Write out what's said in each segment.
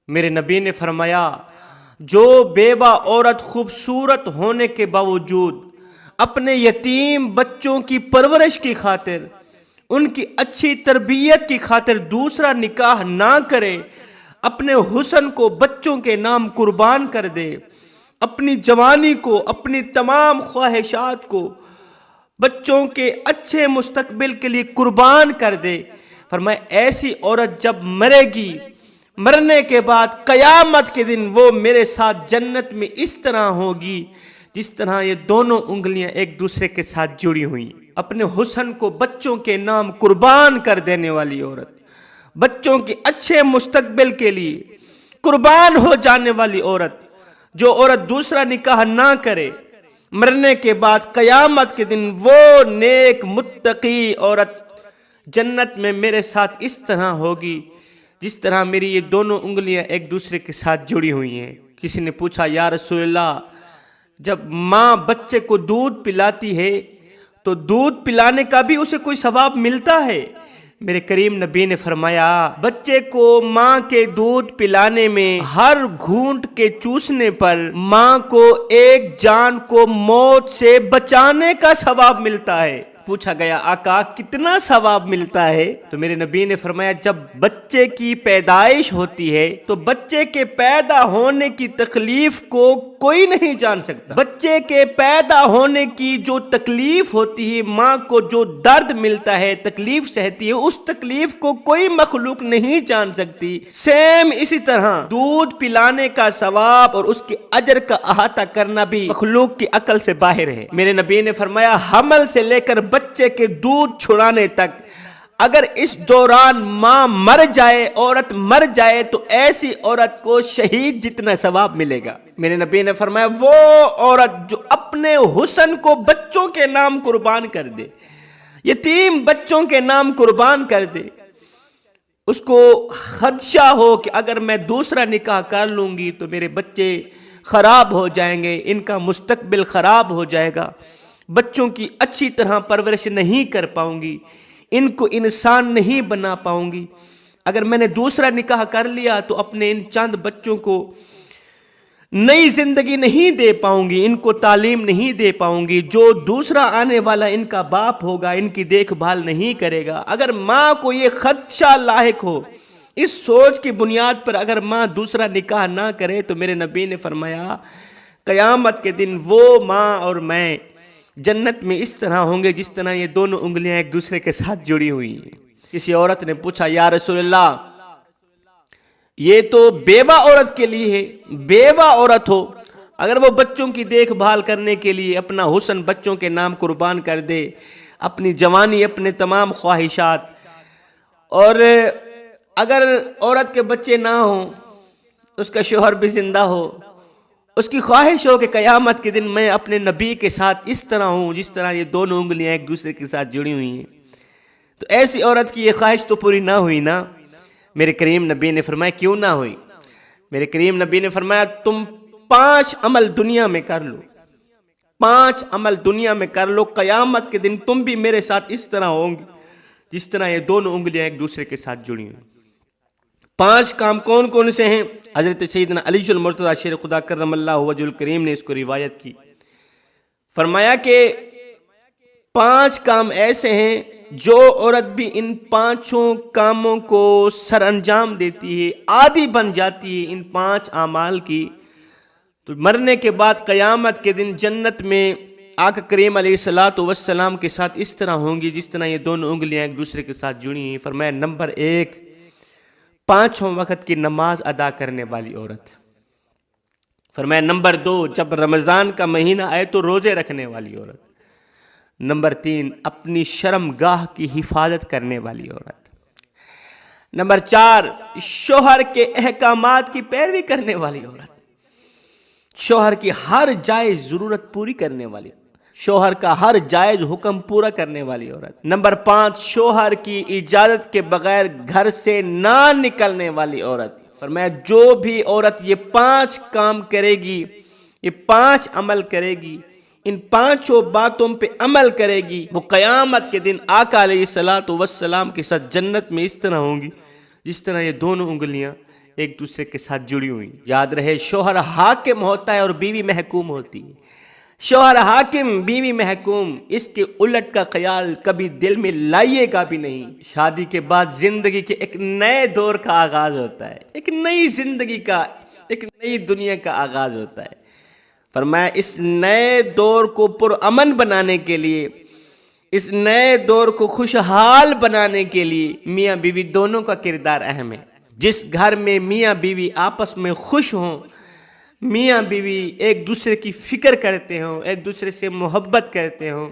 میرے نبی نے فرمایا جو بیوہ عورت خوبصورت ہونے کے باوجود اپنے یتیم بچوں کی پرورش کی خاطر، ان کی اچھی تربیت کی خاطر دوسرا نکاح نہ کرے، اپنے حسن کو بچوں کے نام قربان کر دے، اپنی جوانی کو، اپنی تمام خواہشات کو بچوں کے اچھے مستقبل کے لیے قربان کر دے، فرمایا ایسی عورت جب مرے گی، مرنے کے بعد قیامت کے دن وہ میرے ساتھ جنت میں اس طرح ہوگی جس طرح یہ دونوں انگلیاں ایک دوسرے کے ساتھ جڑی ہوئی۔ اپنے حسن کو بچوں کے نام قربان کر دینے والی عورت، بچوں کے اچھے مستقبل کے لیے قربان ہو جانے والی عورت، جو عورت دوسرا نکاح نہ کرے، مرنے کے بعد قیامت کے دن وہ نیک متقی عورت جنت میں میرے ساتھ اس طرح ہوگی جس طرح میری یہ دونوں انگلیاں ایک دوسرے کے ساتھ جڑی ہوئی ہیں۔ کسی نے پوچھا یا رسول اللہ، جب ماں بچے کو دودھ پلاتی ہے تو دودھ پلانے کا بھی اسے کوئی ثواب ملتا ہے؟ میرے کریم نبی نے فرمایا بچے کو ماں کے دودھ پلانے میں ہر گھونٹ کے چوسنے پر ماں کو ایک جان کو موت سے بچانے کا ثواب ملتا ہے۔ پوچھا گیا آقا کتنا ثواب ملتا ہے؟ تو میرے نبی نے فرمایا جب بچے کی پیدائش ہوتی ہے تو بچے کے پیدا ہونے کی تکلیف کو کوئی نہیں جان سکتا۔ بچے کے پیدا ہونے کی جو تکلیف ہوتی ہے، ماں کو جو درد ملتا ہے، تکلیف سہتی ہے، اس تکلیف کو کوئی مخلوق نہیں جان سکتی۔ سیم اسی طرح دودھ پلانے کا ثواب اور اس کے اجر کا احاطہ کرنا بھی مخلوق کی عقل سے باہر ہے۔ میرے نبی نے فرمایا حمل سے لے کر بچے کے دودھ چھڑانے تک اگر اس دوران ماں مر جائے، عورت مر جائے، تو ایسی عورت کو شہید جتنا ثواب ملے گا۔ میرے نبی نے فرمایا وہ عورت جو اپنے حسن کو بچوں کے نام قربان کر دے، یتیم بچوں کے نام قربان کر دے، اس کو خدشہ ہو کہ اگر میں دوسرا نکاح کر لوں گی تو میرے بچے خراب ہو جائیں گے، ان کا مستقبل خراب ہو جائے گا، بچوں کی اچھی طرح پرورش نہیں کر پاؤں گی، ان کو انسان نہیں بنا پاؤں گی، اگر میں نے دوسرا نکاح کر لیا تو اپنے ان چند بچوں کو نئی زندگی نہیں دے پاؤں گی، ان کو تعلیم نہیں دے پاؤں گی، جو دوسرا آنے والا ان کا باپ ہوگا ان کی دیکھ بھال نہیں کرے گا۔ اگر ماں کو یہ خدشہ لاحق ہو، اس سوچ کی بنیاد پر اگر ماں دوسرا نکاح نہ کرے، تو میرے نبی نے فرمایا قیامت کے دن وہ ماں اور میں جنت میں اس طرح ہوں گے جس طرح یہ دونوں انگلیاں ایک دوسرے کے ساتھ جڑی ہوئی ہیں۔ کسی عورت نے پوچھا یا رسول اللہ یہ تو بیوہ عورت کے لیے ہے، بیوہ عورت ہو اگر وہ بچوں کی دیکھ بھال کرنے کے لیے اپنا حسن بچوں کے نام قربان کر دے، اپنی جوانی، اپنے تمام خواہشات، اور اگر عورت کے بچے نہ ہوں، اس کا شوہر بھی زندہ ہو، اس کی خواہش ہو کہ قیامت کے دن میں اپنے نبی کے ساتھ اس طرح ہوں جس طرح یہ دونوں انگلیاں ایک دوسرے کے ساتھ جڑی ہوئی ہیں، تو ایسی عورت کی یہ خواہش تو پوری نہ ہوئی نا؟ میرے کریم نبی نے فرمایا کیوں نہ ہوئی؟ میرے کریم نبی نے فرمایا تم 5 عمل دنیا میں کر لو، 5 عمل دنیا میں کر لو، قیامت کے دن تم بھی میرے ساتھ اس طرح ہوں گے جس طرح یہ دونوں انگلیاں ایک دوسرے کے ساتھ جڑی ہوئی۔ 5 کام کون کون سے ہیں؟ حضرت سیدنا علی المرتضیٰ شیر خدا کرم اللہ وجہ الکریم نے اس کو روایت کی، فرمایا کہ 5 کام ایسے ہیں جو عورت بھی ان 5 کاموں کو سر انجام دیتی ہے، عادی بن جاتی ہے ان 5 اعمال کی، تو مرنے کے بعد قیامت کے دن جنت میں آقا کریم علیہ السلام کے ساتھ اس طرح ہوں گی جس طرح یہ دونوں انگلیاں ایک دوسرے کے ساتھ جڑی ہیں۔ فرمایا نمبر 1 5 وقت کی نماز ادا کرنے والی عورت۔ فرمایا نمبر 2 جب رمضان کا مہینہ آئے تو روزے رکھنے والی عورت۔ نمبر 3 اپنی شرم گاہ کی حفاظت کرنے والی عورت۔ نمبر 4 شوہر کے احکامات کی پیروی کرنے والی عورت، شوہر کی ہر جائز ضرورت پوری کرنے والی، شوہر کا ہر جائز حکم پورا کرنے والی عورت۔ نمبر 5 شوہر کی اجازت کے بغیر گھر سے نہ نکلنے والی عورت۔ فرمایا جو بھی عورت یہ 5 کام کرے گی، یہ 5 عمل کرے گی، ان 5 باتوں پہ عمل کرے گی، وہ قیامت کے دن آقا علیہ السلام کے ساتھ جنت میں اس طرح ہوں گی جس طرح یہ دونوں انگلیاں ایک دوسرے کے ساتھ جڑی ہوئی. یاد رہے شوہر حاکم ہوتا ہے اور بیوی محکوم ہوتی ہے. شوہر حاکم بیوی محکوم، اس کے الٹ کا خیال کبھی دل میں لائیے گا بھی نہیں. شادی کے بعد زندگی کے ایک نئے دور کا آغاز ہوتا ہے، ایک نئی زندگی کا، ایک نئی دنیا کا آغاز ہوتا ہے. فرمایا اس نئے دور کو پرامن بنانے کے لیے، اس نئے دور کو خوشحال بنانے کے لیے میاں بیوی دونوں کا کردار اہم ہے. جس گھر میں میاں بیوی آپس میں خوش ہوں، میاں بیوی ایک دوسرے کی فکر کرتے ہوں، ایک دوسرے سے محبت کرتے ہوں،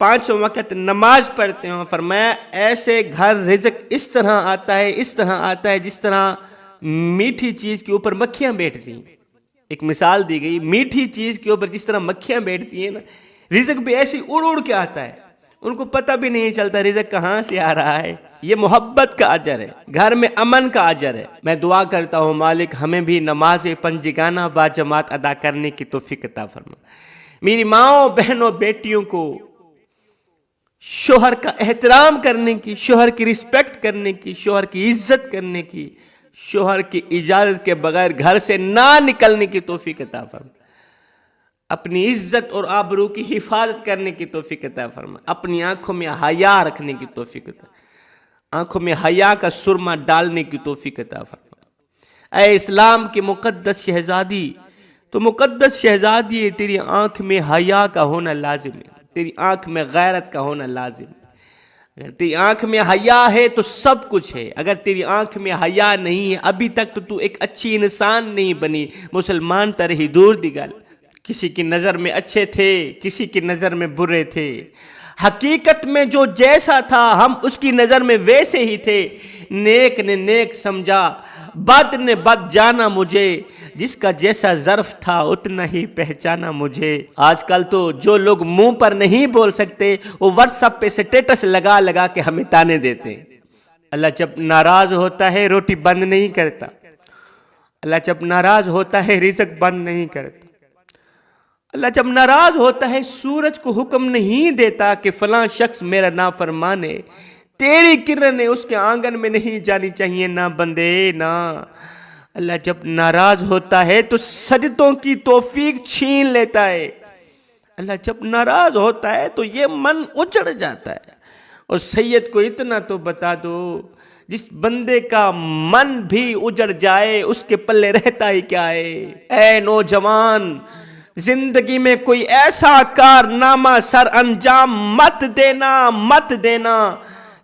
5 وقت نماز پڑھتے ہوں، فرمایا ایسے گھر رزق اس طرح آتا ہے، اس طرح آتا ہے جس طرح میٹھی چیز کے اوپر مکھیاں بیٹھتی ہیں. ایک مثال دی گئی، میٹھی چیز کے اوپر جس طرح مکھیاں بیٹھتی ہیں نا، رزق بھی ایسی اڑ اڑ کے آتا ہے، ان کو پتہ بھی نہیں چلتا رزق کہاں سے آ رہا ہے. یہ محبت کا اجر ہے، گھر میں امن کا اجر ہے. میں دعا کرتا ہوں مالک ہمیں بھی نماز پنجگانہ با جماعت ادا کرنے کی توفیق عطا فرما. میری ماؤں بہنوں بیٹیوں کو شوہر کا احترام کرنے کی، شوہر کی رسپیکٹ کرنے کی، شوہر کی عزت کرنے کی، شوہر کی اجازت کے بغیر گھر سے نہ نکلنے کی توفیق عطا فرما. اپنی عزت اور آبرو کی حفاظت کرنے کی توفیق عطا فرما. اپنی آنکھوں میں حیا رکھنے کی توفیق عطا، آنکھوں میں حیا کا سرما ڈالنے کی توفیق عطا فرما. اے اسلام کی مقدس شہزادی، تو مقدس شہزادی ہے، تیری آنکھ میں حیا کا ہونا لازم ہے، تیری آنکھ میں غیرت کا ہونا لازم ہے. اگر تیری آنکھ میں حیا ہے تو سب کچھ ہے. اگر تیری آنکھ میں حیا نہیں ہے ابھی تک تو ایک اچھی انسان نہیں بنی. مسلمان ترہی دور دی گل. کسی کی نظر میں اچھے تھے، کسی کی نظر میں برے تھے. حقیقت میں جو جیسا تھا ہم اس کی نظر میں ویسے ہی تھے. نیک نے نیک سمجھا، بد نے بد جانا مجھے، جس کا جیسا ظرف تھا اتنا ہی پہچانا مجھے. آج کل تو جو لوگ منہ پر نہیں بول سکتے وہ واٹس ایپ پہ سٹیٹس لگا لگا کے ہمیں تانے دیتے ہیں. اللہ جب ناراض ہوتا ہے روٹی بند نہیں کرتا. اللہ جب ناراض ہوتا ہے رزق بند نہیں کرتا. اللہ جب ناراض ہوتا ہے سورج کو حکم نہیں دیتا کہ فلاں شخص میرا نافرمان ہے. تیری کرنیں اس کے آنگن میں نہیں جانی چاہیے نہ بندے نہ. اللہ جب ناراض ہوتا ہے تو سجدوں کی توفیق چھین لیتا ہے. اللہ جب ناراض ہوتا ہے تو یہ من اجڑ جاتا ہے. اور سید کو اتنا تو بتا دو، جس بندے کا من بھی اجڑ جائے اس کے پلے رہتا ہی کیا ہے. اے نوجوان، زندگی میں کوئی ایسا کارنامہ سر انجام مت دینا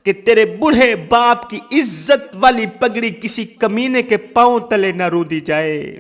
کہ تیرے بوڑھے باپ کی عزت والی پگڑی کسی کمینے کے پاؤں تلے نہ رودی جائے.